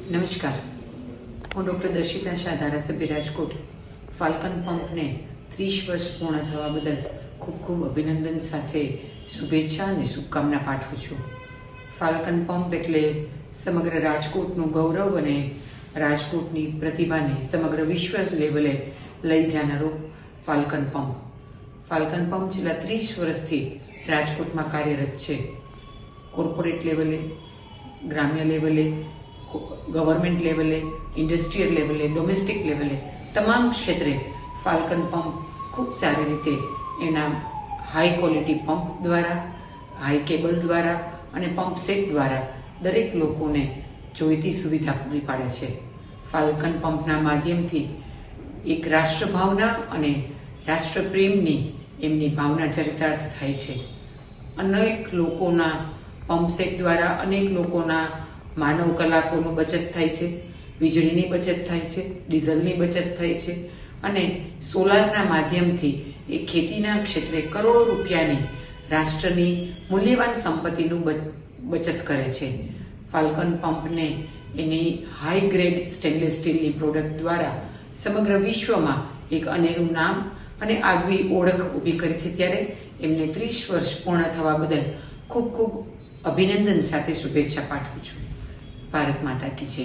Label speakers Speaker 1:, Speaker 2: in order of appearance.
Speaker 1: નમસ્કાર, હું ડૉક્ટર દર્શિતા શાહ, ધારાસભ્ય રાજકોટ. ફાલ્કન પંપને 30 વર્ષ પૂર્ણ થવા બદલ ખૂબ ખૂબ અભિનંદન સાથે શુભેચ્છા અને શુભકામના પાઠવું છું. ફાલ્કન પંપ એટલે સમગ્ર રાજકોટનું ગૌરવ અને રાજકોટની પ્રતિભાને સમગ્ર વિશ્વ લેવલે લઈ જનારો ફાલ્કન પંપ. ફાલ્કન પંપ છેલ્લા 30 વર્ષથી રાજકોટમાં કાર્યરત છે. કોર્પોરેટ લેવલે, ગ્રામ્ય લેવલે, ગવર્મેન્ટ લેવલે, ઇન્ડસ્ટ્રીયલ લેવલે, ડોમેસ્ટિક લેવલે તમામ ક્ષેત્રે ફાલ્કન પંપ ખૂબ સારી રીતે એના હાઈ ક્વોલિટી પંપ દ્વારા, હાઈ કેબલ દ્વારા અને પંપ સેટ દ્વારા દરેક લોકોને જોઈતી સુવિધા પૂરી પાડે છે. ફાલ્કન પંપના માધ્યમથી એક રાષ્ટ્રભાવના અને રાષ્ટ્રપ્રેમની એમની ભાવના ચરિતાર્થ થાય છે. અનેક લોકોના પંપ સેટ દ્વારા અનેક લોકોના માનવ કલાકોનું બચત થાય છે, વીજળીની બચત થાય છે, ડીઝલની બચત થાય છે અને સોલારના માધ્યમથી એ ખેતીના ક્ષેત્રે કરોડો રૂપિયાની રાષ્ટ્રની મૂલ્યવાન સંપત્તિનું બચત કરે છે. ફાલ્કન પંપને એની હાઈ ગ્રેડ સ્ટેનલેસ સ્ટીલની પ્રોડક્ટ દ્વારા સમગ્ર વિશ્વમાં એક અનેરું નામ અને આગવી ઓળખ ઊભી કરી છે. ત્યારે એમને 30 વર્ષ પૂર્ણ થવા બદલ ખૂબ ખૂબ અભિનંદન સાથે શુભેચ્છા પાઠવું છું. ભારત માતા કી જય.